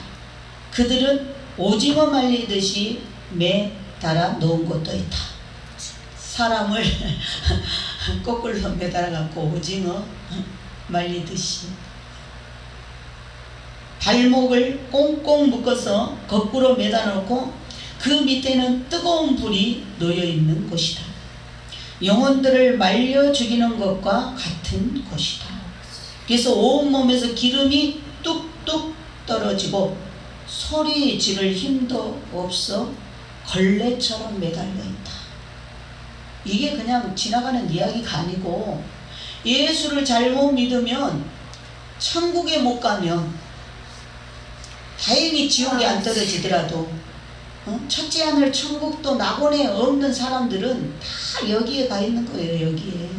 그들은 오징어 말리듯이 매달아 놓은 곳도 있다. 사람을 거꾸로 매달아 갖고 오징어 말리듯이 발목을 꽁꽁 묶어서 거꾸로 매달아 놓고 그 밑에는 뜨거운 불이 놓여 있는 곳이다. 영혼들을 말려 죽이는 것과 같은 곳이다. 그래서 온몸에서 기름이 뚝뚝 떨어지고 소리 지를 힘도 없어 걸레처럼 매달려 있다. 이게 그냥 지나가는 이야기가 아니고 예수를 잘못 믿으면 천국에 못 가면 다행히 지옥에 안 떨어지더라도 첫째 하늘 천국도 낙원에 없는 사람들은 다 여기에 가 있는 거예요. 여기에.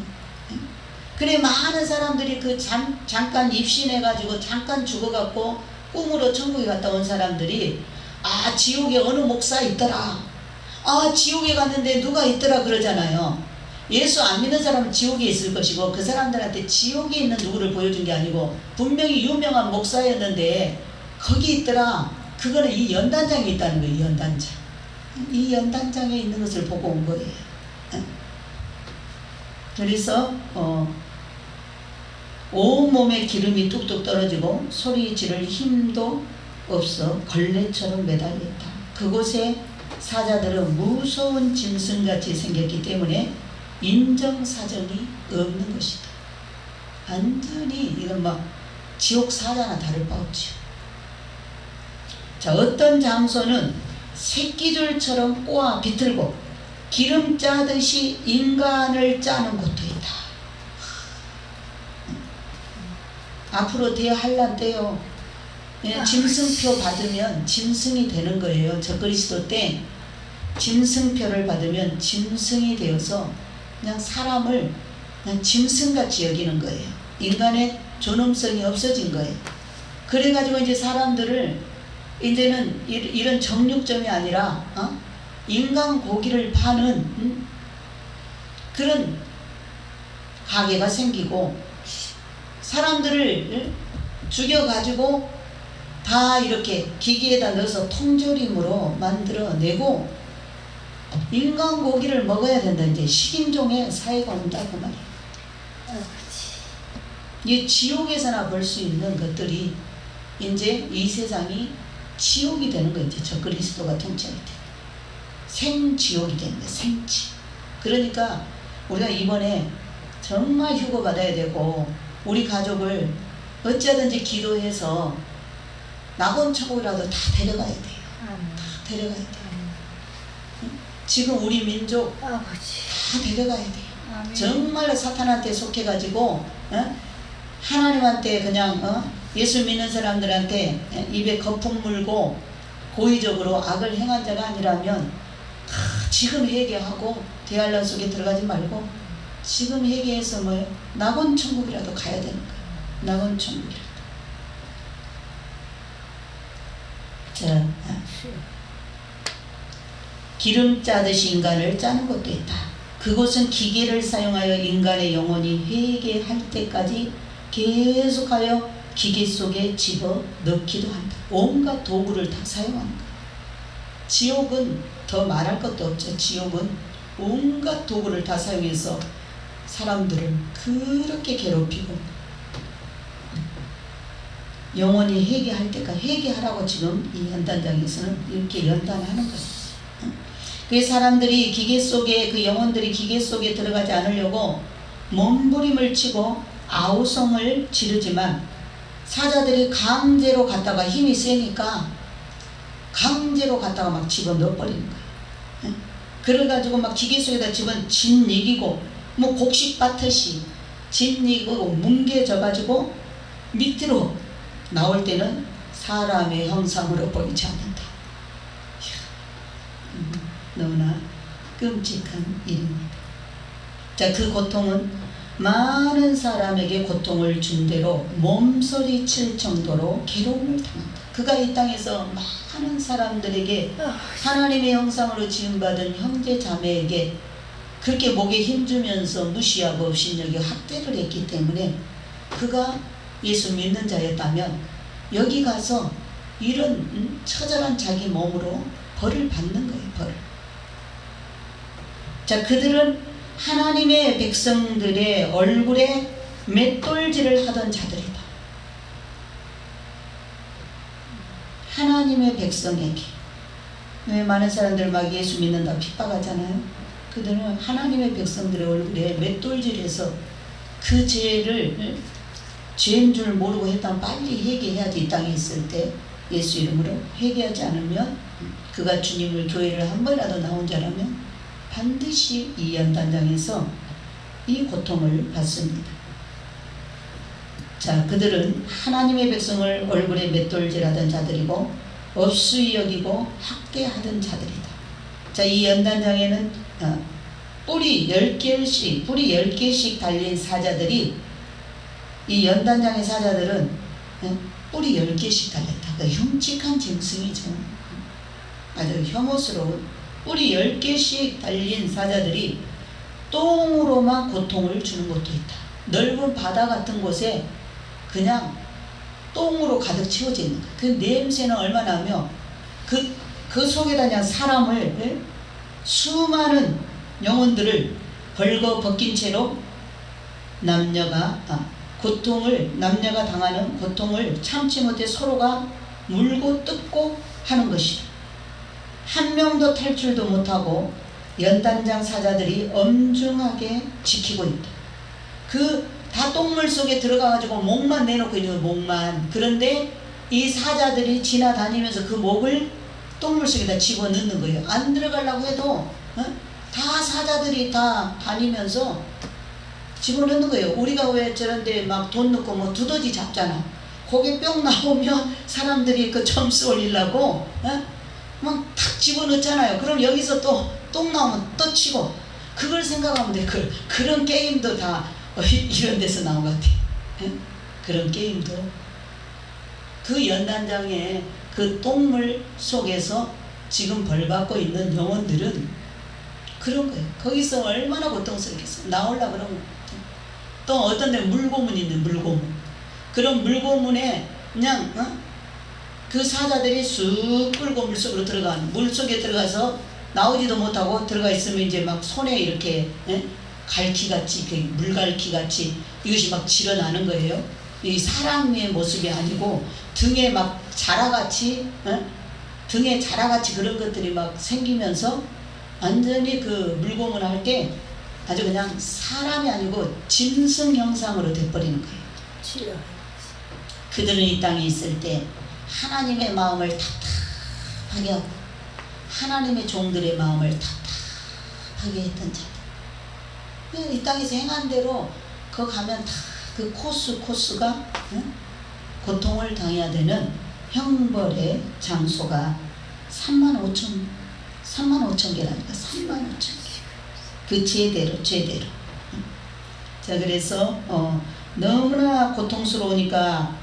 그래 많은 사람들이 그 잠깐 입신해가지고 잠깐 죽어갖고 꿈으로 천국에 갔다 온 사람들이 아 지옥에 어느 목사 있더라, 아 지옥에 갔는데 누가 있더라 그러잖아요. 예수 안 믿는 사람은 지옥에 있을 것이고 그 사람들한테 지옥에 있는 누구를 보여준 게 아니고 분명히 유명한 목사였는데 거기 있더라. 그거는 이 연단장에 있다는 거예요. 연단장. 이 연단장에 있는 것을 보고 온 거예요. 그래서 온몸에 기름이 뚝뚝 떨어지고 소리 지를 힘도 없어 걸레처럼 매달렸다. 그곳에 사자들은 무서운 짐승같이 생겼기 때문에 인정사정이 없는 것이다. 완전히 이건 막 지옥 사자나 다를 바 없죠. 자, 어떤 장소는 새끼줄처럼 꼬아 비틀고 기름 짜듯이 인간을 짜는 곳도 있다. 앞으로 대한란 때요. 짐승표 받으면 짐승이 되는 거예요. 적그리스도 때 짐승표를 받으면 짐승이 되어서 그냥 사람을 그냥 짐승같이 여기는 거예요. 인간의 존엄성이 없어진 거예요. 그래가지고 이제 사람들을 이제는 이런 정육점이 아니라 인간 고기를 파는 그런 가게가 생기고 사람들을 죽여가지고 다 이렇게 기계에다 넣어서 통조림으로 만들어내고 인간 고기를 먹어야 된다. 이제 식인종의 사회가 온다 그 말이에요. 이 지옥에서나 볼 수 있는 것들이 이제 이 세상이 지옥이 되는 거예요. 이제 적그리스도가 통치할 때 생지옥이 되는 거예요. 생지. 그러니까 우리가 이번에 정말 휴거 받아야 되고 우리 가족을 어찌하든지 기도해서 낙원 천국이라도 다 데려가야 돼요. 다 데려가야 돼요. 지금 우리 민족 다 데려가야 돼요. 정말로 사탄한테 속해가지고 하나님한테 그냥 예수 믿는 사람들한테 입에 거품 물고 고의적으로 악을 행한 자가 아니라면 다 지금 회개하고 대환란 속에 들어가지 말고 지금 회개해서 뭐예요? 낙원 천국이라도 가야 되는 거예요. 낙원 천국이라도. 자, 기름 짜듯이 인간을 짜는 것도 있다. 그곳은 기계를 사용하여 인간의 영혼이 회개할 때까지 계속하여 기계 속에 집어넣기도 한다. 온갖 도구를 다 사용하는 거야. 지옥은 더 말할 것도 없죠. 지옥은 온갖 도구를 다 사용해서 사람들을 그렇게 괴롭히고 영원히 회개할 때까지 회개하라고 지금 이 연단장에서는 이렇게 연단하는 거예요. 그 사람들이 기계 속에, 그 영혼들이 기계 속에 들어가지 않으려고 몸부림을 치고 아우성을 지르지만 사자들이 강제로 갔다가 힘이 세니까 강제로 갔다가 막 집어넣어버리는 거예요. 그래가지고 막 기계 속에다 집은 짓이기고 뭐 곡식 밭듯이 짓이고 뭉개져가지고 밑으로 나올 때는 사람의 형상으로 보이지 않는다. 너무나 끔찍한 일입니다. 자, 그 고통은 많은 사람에게 고통을 준 대로 몸서리칠 정도로 괴로움을 당한다. 그가 이 땅에서 많은 사람들에게 하나님의 형상으로 지음받은 형제 자매에게 그렇게 목에 힘주면서 무시하고 업신여겨 학대를 했기 때문에 그가 예수 믿는 자였다면 여기 가서 이런 처절한 자기 몸으로 벌을 받는 거예요. 벌을. 자, 그들은 하나님의 백성들의 얼굴에 맷돌질을 하던 자들이다. 하나님의 백성에게. 왜 많은 사람들 막 예수 믿는다 핍박하잖아요. 그들은 하나님의 백성들의 얼굴에 맷돌질해서 그 죄를 죄인 줄 모르고 했다면 빨리 회개해야지. 이 땅에 있을 때 예수 이름으로 회개하지 않으면 그가 주님을 교회를 한 번이라도 나온 자라면 반드시 이 연단장에서 이 고통을 받습니다. 자, 그들은 하나님의 백성을 얼굴에 맷돌질하던 자들이고 업수히 여기고 학대하던 자들이다. 자, 이 연단장에는 뿌리 10개씩 달린 사자들이, 이 연단장의 사자들은 뿌리 10개씩 달렸다. 그 흉측한 짐승이죠. 아주 혐오스러운 뿌리 10개씩 달린 사자들이 똥으로만 고통을 주는 것도 있다. 넓은 바다 같은 곳에 그냥 똥으로 가득 채워져 있는 거야. 그 냄새는 얼마나 하며 그 속에다 그냥 사람을, 수많은 영혼들을 벌거 벗긴 채로 남녀가 당하는 고통을 참지 못해 서로가 물고 뜯고 하는 것이다. 한 명도 탈출도 못하고 연단장 사자들이 엄중하게 지키고 있다. 다 똥물 속에 들어가가지고 목만 내놓고 있는 목만. 그런데 이 사자들이 지나다니면서 그 목을 똥물 속에다 집어넣는 거예요. 안 들어가려고 해도 다 사자들이 다 다니면서 집어넣는 거예요. 우리가 왜 저런데 막 돈 넣고 뭐 두더지 잡잖아. 거기 뿅 나오면 사람들이 그 점수 올리려고 막 탁 집어넣잖아요. 그럼 여기서 또 똥 나오면 또 치고. 그걸 생각하면 돼. 그런 게임도 다 이런 데서 나온 것 같아. 그런 게임도. 그 연단장의 그 똥물 속에서 지금 벌받고 있는 영혼들은 그런 거예요. 거기서 얼마나 고통스럽겠어. 나오려고 그러면. 또 어떤 데 물고문이 있는 물고문. 그런 물고문에 그냥 그 사자들이 쑥 끌고 물속으로 들어가는, 물속에 들어가서 나오지도 못하고 들어가 있으면 이제 막 손에 이렇게 갈퀴같이, 물갈퀴같이 이것이 막 질어나는 거예요. 이 사람의 모습이 아니고 등에 막 자라같이, 등에 자라같이 그런 것들이 막 생기면서 완전히 그 물고문 할 때 아주 그냥 사람이 아니고 짐승 형상으로 돼버리는 거예요. 그들은 이 땅에 있을 때 하나님의 마음을 답답하게 하고 하나님의 종들의 마음을 답답하게 했던 자들. 이 땅에서 행한 대로 그 가면 다 그 코스가 고통을 당해야 되는 형벌의 장소가 35,000 35,000개라니까. 35,000개. 그 죄대로. 자, 그래서 너무나 고통스러우니까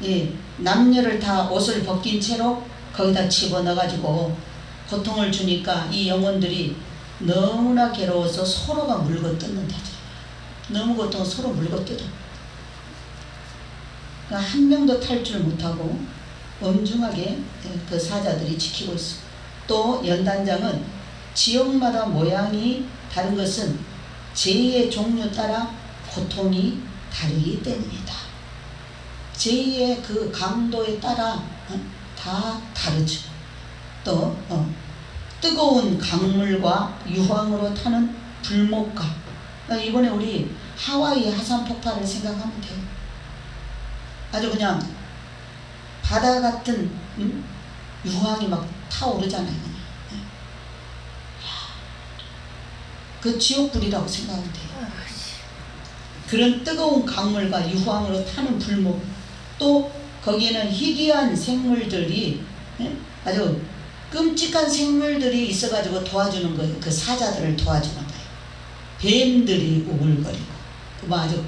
예, 남녀를 다 옷을 벗긴 채로 거기다 집어넣어가지고 고통을 주니까 이 영혼들이 너무나 괴로워서 서로가 물고 뜯는다죠. 너무 고통 서로 물고 뜯어. 그러니까 한 명도 탈출 못하고 엄중하게 그 사자들이 지키고 있어. 또 연단장은 지역마다 모양이 다른 것은 죄의 종류 따라 고통이 다르기 때문이다. 죄의 그 강도에 따라 다 다르죠. 또 뜨거운 강물과 유황으로 타는 불목과, 이번에 우리 하와이 화산 폭발을 생각하면 돼요. 아주 그냥 바다 같은 유황이 막 타오르잖아요. 그냥. 그 지옥불이라고 생각하면 돼요. 그런 뜨거운 강물과 유황으로 타는 불목, 또 거기에는 희귀한 생물들이, 아주 끔찍한 생물들이 있어가지고 도와주는 거예요. 그 사자들을 도와주는 거예요. 뱀들이 우글거리고, 뭐 아주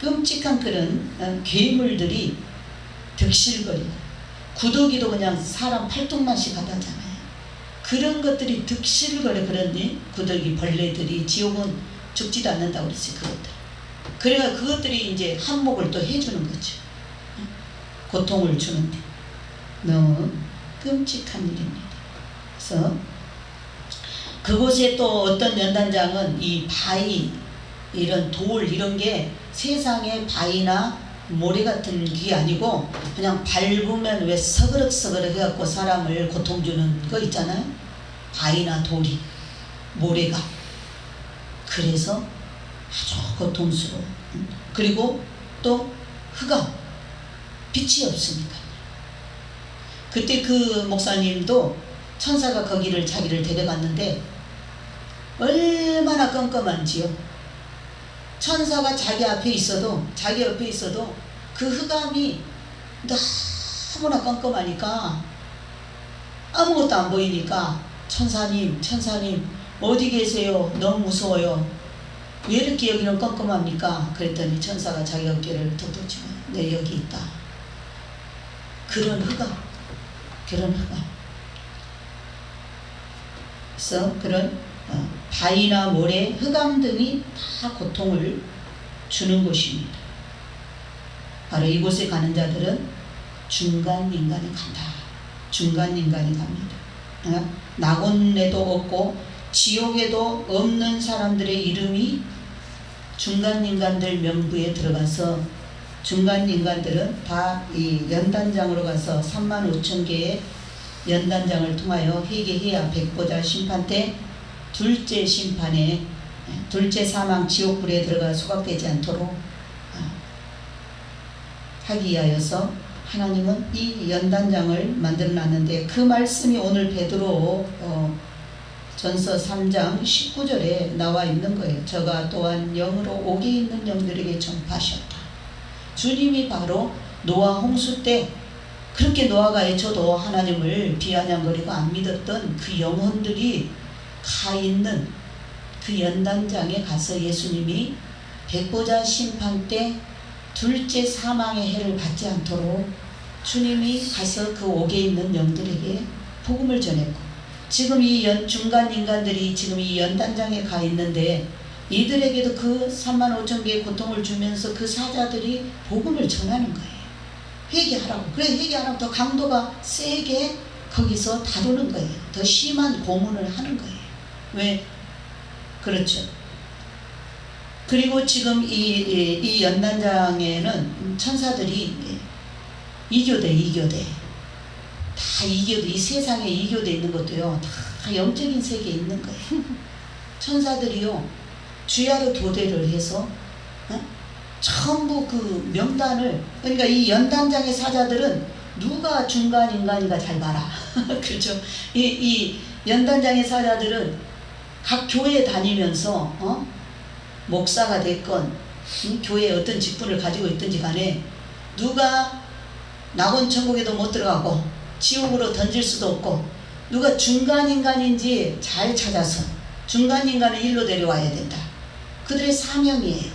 끔찍한 그런 괴물들이 득실거리고, 구더기도 그냥 사람 팔뚝만씩 하다잖아요. 그런 것들이 득실거려. 그러니 구더기 벌레들이, 지옥은 죽지도 않는다고 그랬어요. 그것들. 그래가 그것들이 이제 한몫을 또 해주는 거죠. 고통을 주는데 너무 끔찍한 일입니다. 그래서 그곳에 또 어떤 연단장은 이 바위, 이런 돌, 이런 게 세상에 바위나 모래 같은 게 아니고 그냥 밟으면 왜 서그럭서그럭 해갖고 사람을 고통 주는 거 있잖아요. 바위나 돌이, 모래가. 그래서 아주 고통스러워. 그리고 또 흑암, 빛이 없으니까. 그때 그 목사님도 천사가 거기를 자기를 데려갔는데 얼마나 깜깜한지요. 천사가 자기 옆에 있어도 그 흑암이 너무나 깜깜하니까 아무것도 안 보이니까 천사님 어디 계세요? 너무 무서워요. 왜 이렇게 여기는 깜깜합니까? 그랬더니 천사가 자기 어깨를 톡톡 치고, 네, 여기 있다. 그런 흑암. 그래서 그런 바위나 모래, 흑암 등이 다 고통을 주는 곳입니다. 바로 이곳에 가는 자들은 중간인간이 간다. 중간인간이 갑니다. 낙원에도 없고 지옥에도 없는 사람들의 이름이 중간인간들 명부에 들어가서, 중간인간들은 다 이 연단장으로 가서 35,000개의 연단장을 통하여 회개해야 백보자 심판 때 둘째 심판에, 둘째 사망 지옥불에 들어가 소각되지 않도록 하기 위하여서 하나님은 이 연단장을 만들어 놨는데, 그 말씀이 오늘 베드로 전서 3장 19절에 나와 있는 거예요. 저가 또한 영으로 옥에 있는 영들에게 전파하셨다. 주님이 바로 노아 홍수 때 그렇게 노아가 애쳐도 하나님을 비아냥거리고 안 믿었던 그 영혼들이 가 있는 그 연단장에 가서 예수님이 백보자 심판 때 둘째 사망의 해를 받지 않도록 주님이 가서 그 옥에 있는 영들에게 복음을 전했고, 지금 이 중간 인간들이 지금 이 연단장에 가 있는데 이들에게도 그 35,000개의 고통을 주면서 그 사자들이 복음을 전하는 거예요. 회개하라고. 그래, 회개하라고 더 강도가 세게 거기서 다루는 거예요. 더 심한 고문을 하는 거예요. 왜? 그렇죠. 그리고 지금 이 연단장에는 천사들이 2교대 다 이교대, 이 세상에 이교대 있는 것도요, 다 영적인 세계에 있는 거예요. 천사들이요, 주야로 교대를 해서 전부 그 명단을, 그러니까 이 연단장의 사자들은 누가 중간인간인가 잘 봐라. 그렇죠. 이 연단장의 사자들은 각 교회에 다니면서 목사가 됐건 교회에 어떤 직분을 가지고 있든지 간에 누가 낙원 천국에도 못 들어가고 지옥으로 던질 수도 없고 누가 중간인간인지 잘 찾아서 중간인간을 일로 데려와야 된다. 그들의 사명이에요.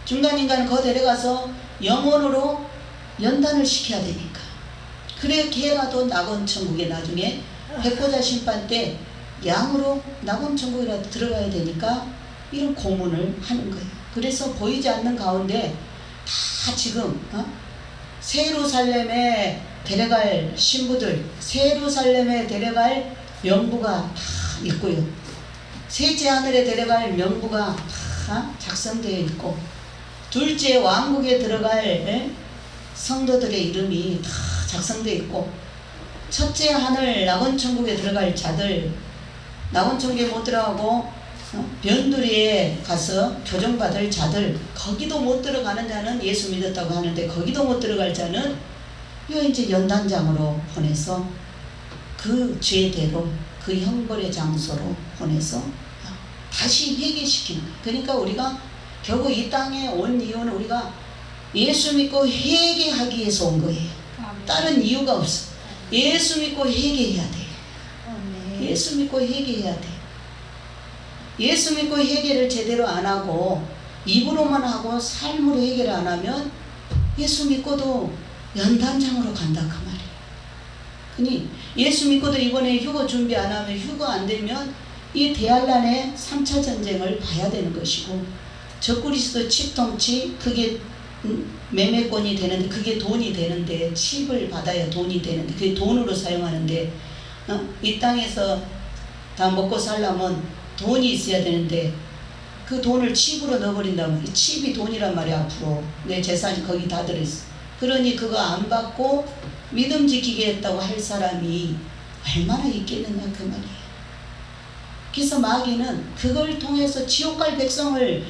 중간인간을 거 데려가서 영혼으로 연단을 시켜야 되니까. 그래 걔라도 낙원천국에 나중에 백보자 심판 때 양으로 낙원천국이라도 들어가야 되니까 이런 고문을 하는 거예요. 그래서 보이지 않는 가운데 다 지금 새 예루살렘에 데려갈 신부들, 새 예루살렘에 데려갈 명부가 다 있고요. 셋째 하늘에 데려갈 명부가 다 작성되어 있고, 둘째 왕국에 들어갈 성도들의 이름이 다 작성되어 있고, 첫째 하늘 낙원천국에 들어갈 자들, 낙원천국에 못 들어가고 변두리에 가서 교정받을 자들, 거기도 못 들어가는 자는 예수 믿었다고 하는데 거기도 못 들어갈 자는 이거 이제 연단장으로 보내서 그 죄대로 그 형벌의 장소로 보내서 다시 회개시키는 거예요. 그러니까 우리가 결국 이 땅에 온 이유는 우리가 예수 믿고 회개하기 위해서 온 거예요. 다른 이유가 없어. 예수 믿고 회개해야 돼. 예수 믿고 회개해야 돼. 예수 믿고 회개를 제대로 안 하고 입으로만 하고 삶으로 회개를 안 하면 예수 믿고도 연단장으로 간다 그 말이에요. 그니 예수 믿고도 이번에 휴거 준비 안 하면, 휴거 안 되면 이 대환란의 3차 전쟁을 봐야 되는 것이고, 적그리스도 칩통치, 그게 매매권이 되는데, 그게 돈이 되는데, 칩을 받아야 돈이 되는데, 그게 돈으로 사용하는데, 이 땅에서 다 먹고 살려면 돈이 있어야 되는데 그 돈을 칩으로 넣어버린다면, 이 칩이 돈이란 말이야. 앞으로 내 재산이 거기 다 들어있어. 그러니 그거 안 받고 믿음 지키게 했다고 할 사람이 얼마나 있겠느냐 그 말이에요. 그래서 마귀는 그걸 통해서 지옥 갈 백성을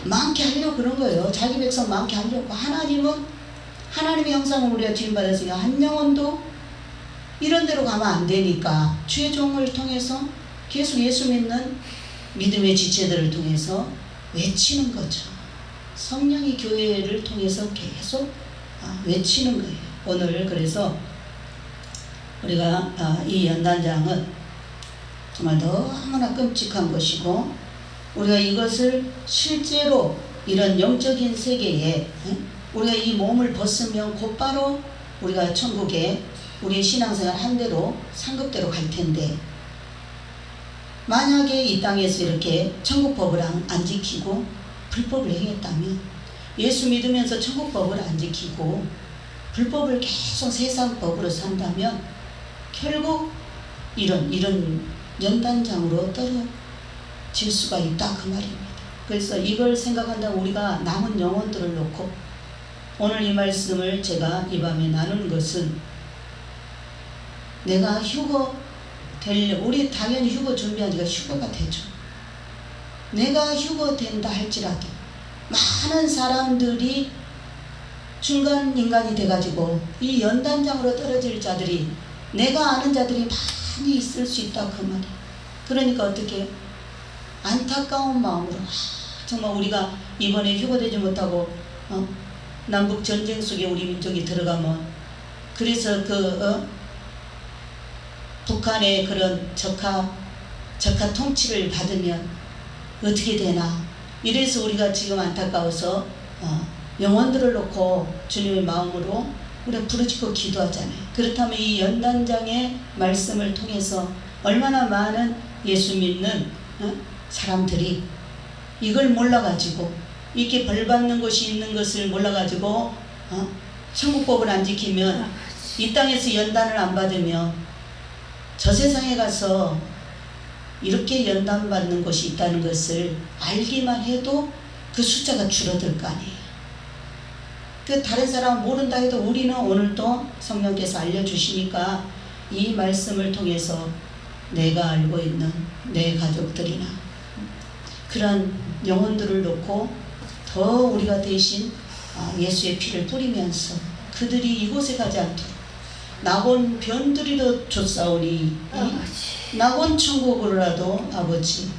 많게 하려고 그런 거예요. 자기 백성 많게 하려고. 하나님은 하나님의 형상을 우리가 지음받았으니까 한 영혼도 이런 데로 가면 안 되니까 주의 종을 통해서 계속 예수 믿는 믿음의 지체들을 통해서 외치는 거죠. 성령이 교회를 통해서 계속 외치는 거예요. 오늘 그래서 우리가 이 연단장은 정말 너무나 끔찍한 것이고, 우리가 이것을 실제로 이런 영적인 세계에 우리가 이 몸을 벗으면 곧바로 우리가 천국에 우리의 신앙생활 한 대로 상급대로 갈 텐데, 만약에 이 땅에서 이렇게 천국법을 안 지키고 불법을 행했다면, 예수 믿으면서 천국법을 안 지키고 불법을 계속 세상법으로 산다면 결국 이런 연단장으로 떨어질 수가 있다 그 말입니다. 그래서 이걸 생각한다면 우리가 남은 영혼들을 놓고 오늘 이 말씀을 제가 이 밤에 나누는 것은, 내가 휴거 우리 당연히 휴거 준비하니까 휴거가 되죠. 내가 휴거 된다 할지라도 많은 사람들이 중간 인간이 돼가지고 이 연단장으로 떨어질 자들이, 내가 아는 자들이 많이 있을 수 있다 그 말이에요. 그러니까 어떻게 안타까운 마음으로 정말 우리가 이번에 휴거되지 못하고 남북 전쟁 속에 우리 민족이 들어가면, 그래서 북한의 그런 적화 통치를 받으면 어떻게 되나, 이래서 우리가 지금 안타까워서 영혼들을 놓고 주님의 마음으로 우리가 부르짖고 기도하잖아요. 그렇다면 이 연단장의 말씀을 통해서 얼마나 많은 예수 믿는 사람들이 이걸 몰라가지고, 이렇게 벌받는 곳이 있는 것을 몰라가지고 천국법을 안 지키면, 이 땅에서 연단을 안 받으면 저 세상에 가서 이렇게 연단받는 곳이 있다는 것을 알기만 해도 그 숫자가 줄어들 거 아니에요. 그 다른 사람은 모른다 해도 우리는 오늘도 성령께서 알려주시니까 이 말씀을 통해서 내가 알고 있는 내 가족들이나 그런 영혼들을 놓고 더 우리가 대신 예수의 피를 뿌리면서 그들이 이곳에 가지 않도록, 낙원 변두리도 쫓아오니 낙원 천국으로라도 아버지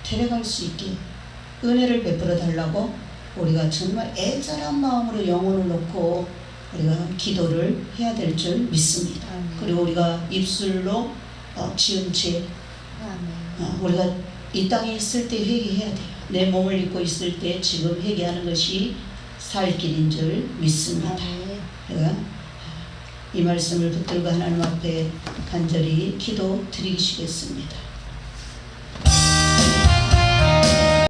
데려갈 수 있게 은혜를 베풀어 달라고 우리가 정말 애절한 마음으로 영혼을 놓고 우리가 기도를 해야 될 줄 믿습니다. 아멘. 그리고 우리가 입술로 지은 죄, 우리가 이 땅에 있을 때 회개해야 돼요. 내 몸을 입고 있을 때 지금 회개하는 것이 살 길인 줄 믿습니다. 그러니까 이 말씀을 붙들고 하나님 앞에 간절히 기도 드리시겠습니다.